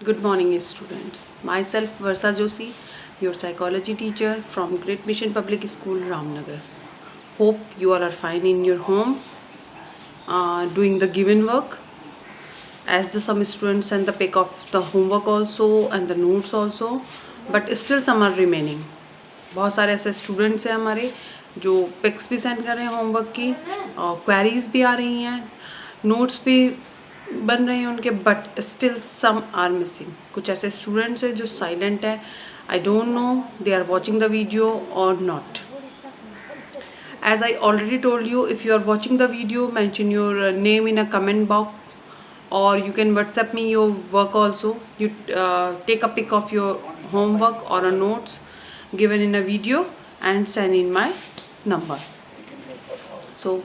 Good morning, students. Myself, Varsa Joshi, your psychology teacher from Great Mission Public School, Ramnagar. Hope you all are fine in your home, doing the given work. As the some students send the pick of the homework also and the notes also, but still some are remaining. बहुत सारे ऐसे students हैं हमारे जो pics भी send कर रहे हैं होमवर्क की, और क्वेरीज भी आ रही हैं, नोट्स भी बन रहे हैं उनके, but still some are missing. कुछ ऐसे स्टूडेंट्स हैं जो साइलेंट है. I don't know they are watching the video और not. As I already told you, if you are watching the video, mention your name in a comment box, or you can WhatsApp me your work also. You take a pic of your homework or a notes given in a video and send in my number. So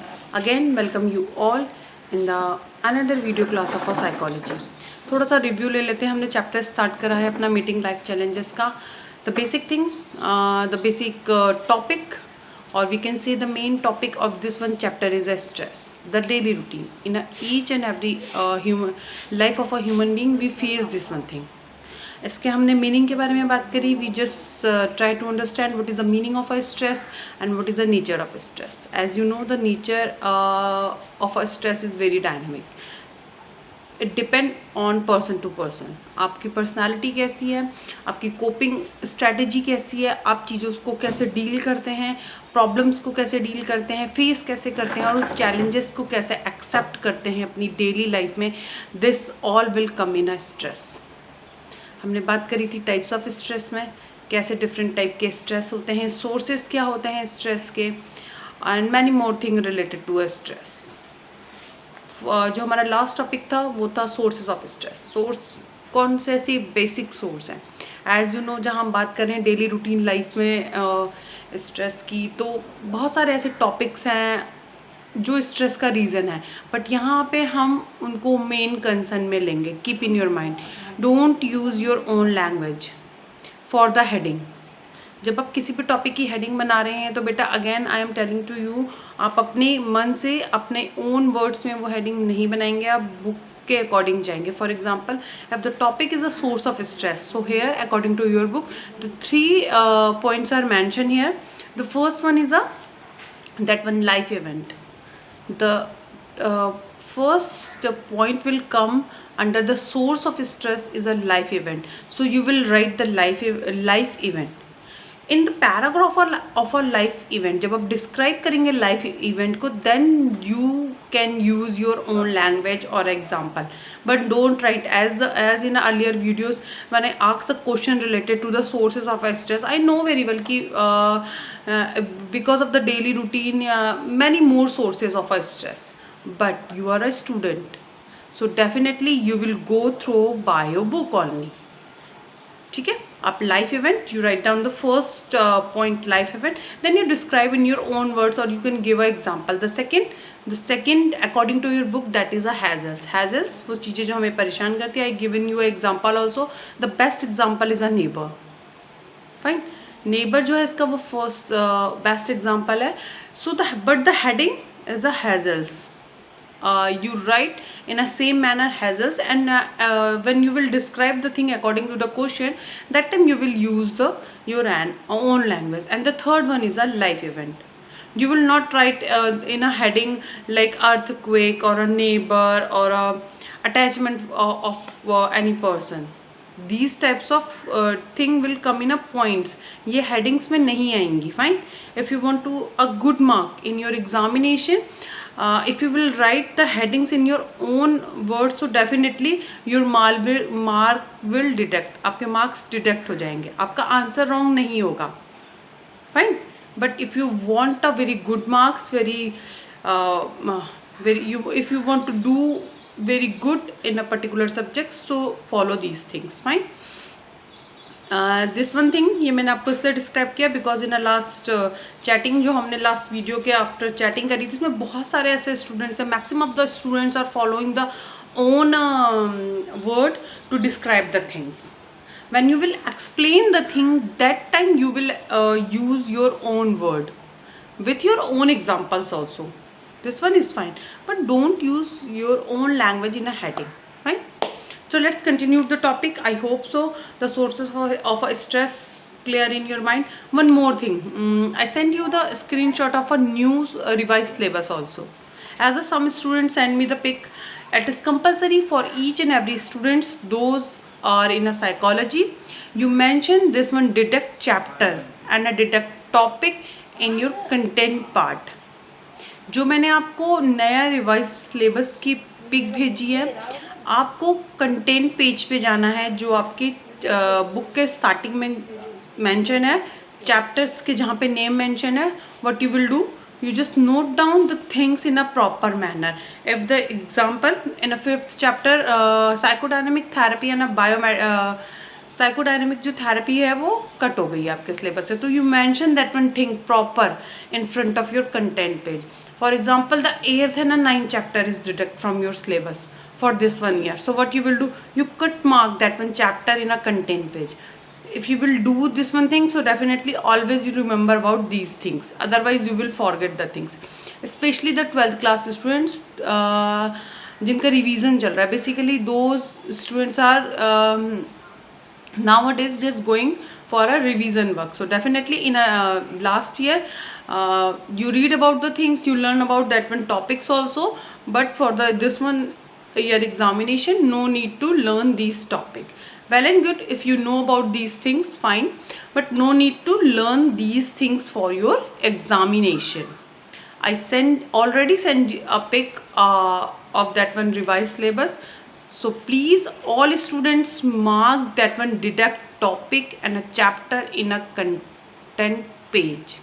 again, welcome you all in the another video class of psychology. थोड़ा सा review ले लेते हैं. हमने chapter start करा है अपना meeting life challenges का. The basic thing, the basic topic, or we can say the main topic of this one chapter is a stress, the daily routine. In each and every human life of a human being we face this one thing. इसके हमने meaning के बारे में बात करी. We just try to understand what is the meaning of a stress and what is the nature of stress. As you know, the nature of a stress is very dynamic. It depend on person to person. आपकी personality कैसी है, आपकी coping strategy कैसी है, आप चीज़ों को कैसे डील करते हैं, प्रॉब्लम्स को कैसे डील करते हैं, फेस कैसे करते हैं, और उस चैलेंजेस को कैसे एक्सेप्ट करते हैं अपनी डेली लाइफ में. This all will come in a stress. हमने बात करी थी टाइप्स ऑफ स्ट्रेस में, कैसे डिफरेंट टाइप के स्ट्रेस होते हैं, सोर्सेज क्या होते हैं स्ट्रेस के, and many more thing related to a stress. जो हमारा लास्ट टॉपिक था वो था सोर्सेज ऑफ स्ट्रेस. सोर्स कौन से ऐसी बेसिक सोर्स हैं. एज यू नो, जहाँ हम बात कर रहे हैं डेली रूटीन लाइफ में स्ट्रेस की, तो बहुत सारे ऐसे टॉपिक्स हैं जो स्ट्रेस का रीज़न है, बट यहाँ पे हम उनको मेन कंसर्न में लेंगे. Keep in your mind, don't use your own language for the heading. जब आप किसी भी टॉपिक की हेडिंग बना रहे हैं तो बेटा, again I am telling to you, आप अपने मन से अपने ओन वर्ड्स में वो हेडिंग नहीं बनाएंगे, आप बुक के अकॉर्डिंग जाएंगे. For example, if the topic is a source of stress, so here according to your book the 3 points are mention here. The first one is that one life event. The first point will come under the source of stress is a life event. So you will write the life event. In the paragraph of a life event, जब आप describe करेंगे life event को, then you can use your own language और example, but don't write as in earlier videos when I ask a question related to the sources of stress. I know very well कि because of the daily routine many more sources of a stress, but you are a student, so definitely you will go through by your book only. ठीक है. आप life event, you write down the first point life event, then you describe in your own words or you can give an example. The second according to your book, that is a hazels. वो चीज़ें जो हमें परेशान करती है. I given you an example also. The best example is a neighbor. Fine. Neighbor जो है इसका वो first best example है. So but the heading is a hazels. You write in a same manner hazels, and when you will describe the thing according to the question, that time you will use your own language. And the third one is a life event. You will not write in a heading like earthquake or a neighbor or a attachment of any person. These types of thing will come in a points. ये headings में नहीं आएंगी. Fine. If you want to a good mark in your examination, if you will write the headings in your own words, so definitely your mark will deduct. आपके marks deduct हो जाएंगे, आपका answer wrong नहीं होगा. Fine. But if you want a very good marks, if you want to do very good in a particular subject, so follow these things. Fine. This one thing, ये मैंने आपको इसलिए describe किया because in a last chatting, जो हमने last video के after chatting करी थी, उसमें बहुत सारे ऐसे स्टूडेंट्स हैं, maximum of the students are following the own word to describe the things. When you will explain the thing, that time you will use your own word with your own examples also. This one is fine, but don't use your own language in a heading. Fine. So let's continue the topic. I hope so. The sources of a stress clear in your mind. One more thing, I send you the screenshot of a new revised syllabus also. As some students send me the pic, it is compulsory for each and every students. Those are in a psychology. You mention this one deduct chapter and a deduct topic in your content part. जो मैंने आपको नया revise syllabus की pick भेजी है, आपको content page पे जाना है जो आपकी बुक के स्टार्टिंग में मेंशन है, चैप्टर्स के जहाँ पे नेम मेंशन है. What you will do, you just note down the things in a proper manner. If the example in a 5th chapter psychodynamic therapy and a psychodynamic जो therapy है वो cut हो गई है आपके सिलेबस से, तो you mention that one thing proper in front of your content page. For example the 8th and 9th chapter is deduct from your syllabus for this 1 year. So what you will do, you could mark that one chapter in a content page. If you will do this one thing, so definitely always you remember about these things, otherwise you will forget the things. Especially the 12th class students जिनका revision चल रहा है, basically those students are nowadays just going for a revision work. So definitely in a last year you read about the things, you learn about that one topics also, but for the this one year examination no need to learn these topic. Well and good, if you know about these things fine, but no need to learn these things for your examination. I already sent a pic of that one revised syllabus. So please all students mark that one deduct topic and a chapter in a content page.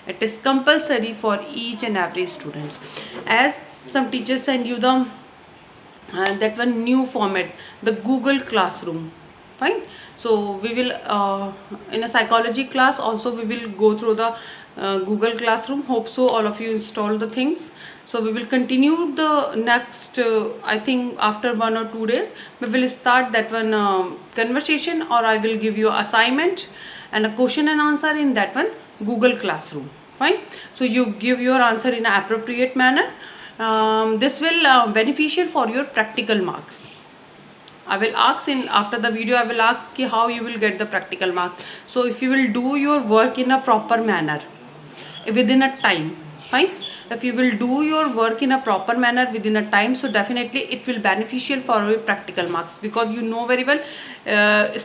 It is compulsory for each and every students. As some teachers send you the that one new format, the Google Classroom. Fine. So we will in a psychology class also we will go through the Google Classroom. Hope so all of you install the things. So we will continue the next I think after 1 or 2 days we will start that one conversation, or I will give you assignment and a question and answer in that one Google Classroom. Fine. So you give your answer in an appropriate manner. This will beneficial for your practical marks. I will ask in after the video, I will ask ki how you will get the practical marks. So if you will do your work in a proper manner within a time, fine. If you will do your work in a proper manner within a time, so definitely it will beneficial for your practical marks, because you know very well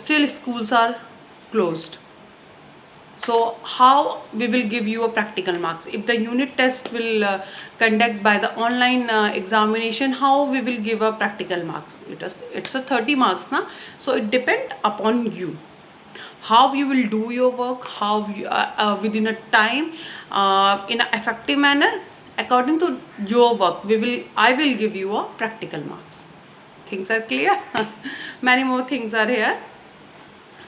still schools are closed. So how we will give you a practical marks? If the unit test will conduct by the online examination, how we will give a practical marks? It's a 30 marks na, so it depend upon you how you will do your work, how you, within a time in an effective manner. According to your work I will give you a practical marks. Things are clear? Many more things are here.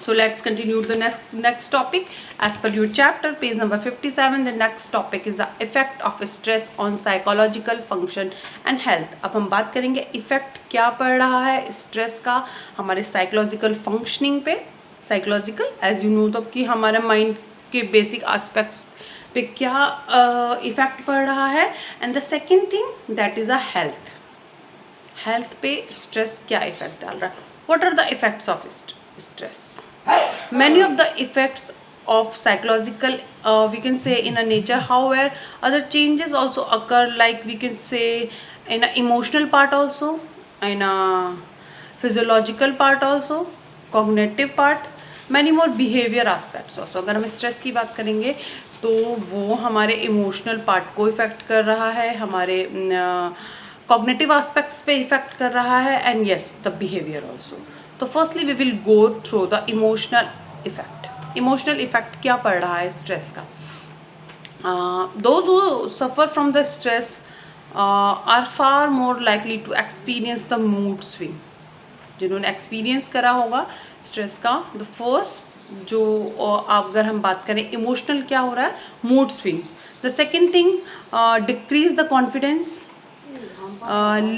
So let's continue the next topic. As per your chapter page number 57, the next topic is the effect of stress on psychological function and health. अब हम बात करेंगे effect क्या पड़ रहा है stress का हमारे साइकोलॉजिकल फंक्शनिंग पे. साइकोलॉजिकल एज यू नो तो कि हमारे माइंड के बेसिक एस्पेक्ट्स पे क्या इफेक्ट पड़ रहा है. And the second thing that is a health पे स्ट्रेस क्या इफेक्ट डाल रहा है. What are the effects of stress? Many of the effects of psychological we can say in a nature, however other changes also occur, like we can say in a emotional part also, in a physiological part also, cognitive part, many more behavior aspects also. अगर हम stress की बात करेंगे तो वो हमारे emotional part को effect कर रहा है, हमारे कॉग्निटिव एस्पेक्ट्स पे इफेक्ट कर रहा है, and yes the behaviour also. तो firstly we will go through the emotional effect. Emotional effect क्या पड़ रहा है स्ट्रेस का. Those who suffer from the stress are far more likely to experience the mood swing. जिन्होंने experience करा होगा stress का, द फर्स्ट जो अगर हम बात करें इमोशनल क्या हो रहा है, mood swing. The second thing decrease the confidence,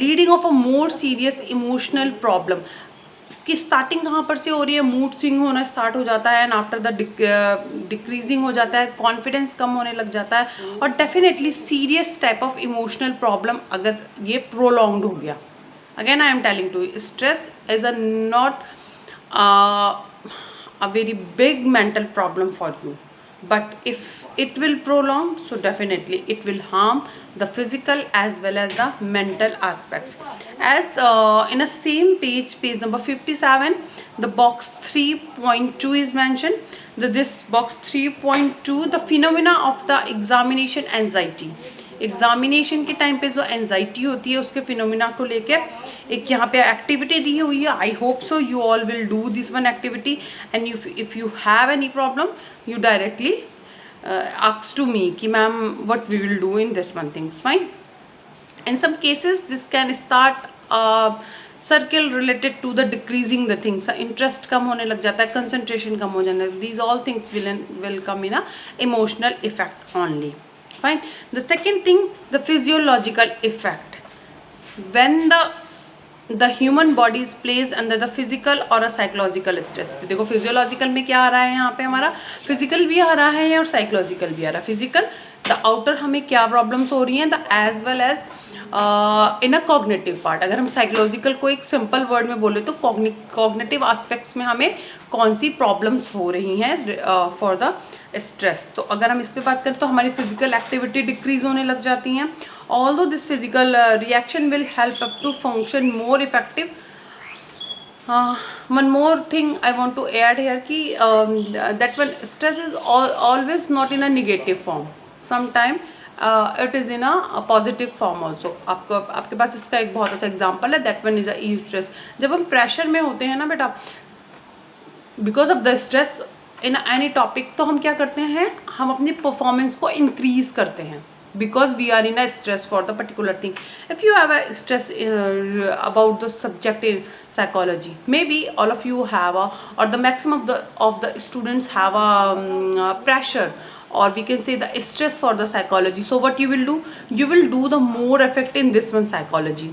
leading of a more serious emotional problem. इसकी स्टार्टिंग कहाँ पर से हो रही है, मूड स्विंग होना स्टार्ट हो जाता है, एंड आफ्टर द डिक्रीजिंग हो जाता है, कॉन्फिडेंस कम होने लग जाता है, और definitely serious type of emotional problem अगर ये प्रोलॉन्ग्ड हो गया, Again I am telling to you, stress is a not uh, a very big mental problem for you, but if it will prolong, so definitely it will harm the physical as well as the mental aspects. As in a same page, page number 57, the box 3.2 is mentioned. This box 3.2, the phenomena of the examination anxiety. Examination के time पे जो anxiety होती है उसके phenomena को लेके एक यहाँ पे एक्टिविटी दी हुई है. I hope so you all will do this one activity, and if you have any problem you directly ask to me कि ma'am what we will do in this one things. Fine. In some cases this can start circle related to the decreasing the things. Interest कम होने लग जाता है, concentration कम हो जाता है. These all things will come in a emotional effect only. Fine. The second thing, the physiological effect. When the human body is placed under the physical or a psychological stress. देखो physiological में क्या आ रहा है यहाँ पे हमारा, physical भी आ रहा है और psychological भी आ रहा है. physical the outer हमें क्या problems हो रही हैं, the as well as in a cognitive part. अगर हम साइकोलॉजिकल को एक सिंपल वर्ड में बोले तो कॉग्निटिव एस्पेक्ट्स में हमें कौन सी प्रॉब्लम्स हो रही हैं फॉर द स्ट्रेस. तो अगर हम इस पर बात करें तो हमारी फिजिकल एक्टिविटी डिक्रीज होने लग जाती हैं. Although this physical reaction will help up to function more effective. one more thing I want to add here कि that one stress is always not in a negative form. sometime it is in a positive form also. आपके पास इसका एक बहुत अच्छा example है, that one is a E stress. जब हम pressure में होते हैं ना बेटा, because of the stress in any topic, तो हम क्या करते हैं, हम अपनी परफॉर्मेंस को इंक्रीज करते हैं because we are in a stress for the particular thing. If you have a stress about the subject in psychology, maybe all of you have a, or the maximum of the students have a pressure, or we can say the stress for the psychology. So what you will do, you will do the more effect in this one psychology.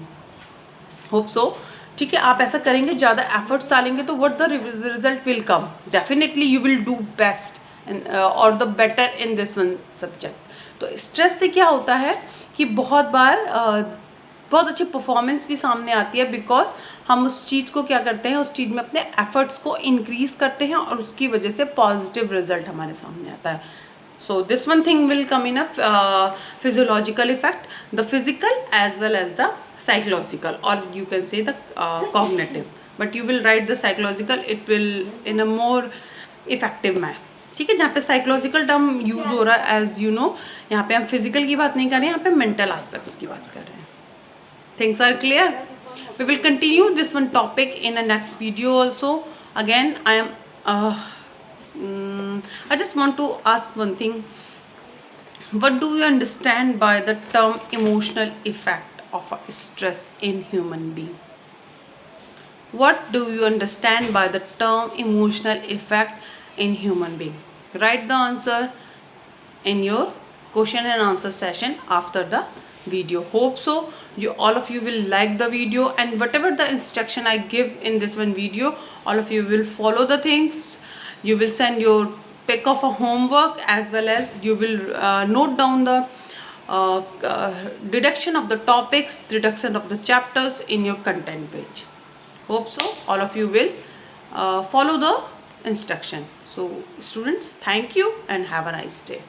Hope so. ठीक है, आप ऐसा करेंगे, ज़्यादा efforts डालेंगे तो what the result will come, definitely you will do best or the better in this one subject. तो stress से क्या होता है कि बहुत बार बहुत अच्छी परफॉर्मेंस भी सामने आती है, बिकॉज हम उस चीज़ को क्या करते हैं, उस चीज़ में अपने एफर्ट्स को इंक्रीज करते हैं और उसकी वजह से पॉजिटिव रिजल्ट हमारे सामने आता है. So this one thing will come in a physiological effect, the physical as well as the psychological, or you can say the cognitive, but you will write the psychological, it will in a more effective manner. ठीक है, जहाँ पे psychological term use हो रहा है, as you no, यहाँ पे हम फिजिकल की बात नहीं कर रहे हैं, यहाँ पे मेंटल एस्पेक्ट्स की बात कर रहे हैं. Things are clear. We will continue this one topic in a next video also. Again I am I just want to ask one thing. What do you understand by the term emotional effect of a stress in human being? What do you understand by the term emotional effect in human being? Write the answer in your question and answer session after the video. Hope so all of you will like the video, and whatever the instruction I give in this one video, all of you will follow the things. You will send your pick of a homework, as well as you will note down the deduction of the topics, deduction of the chapters in your content page. Hope so all of you will follow the instruction. So students, thank you and have a nice day.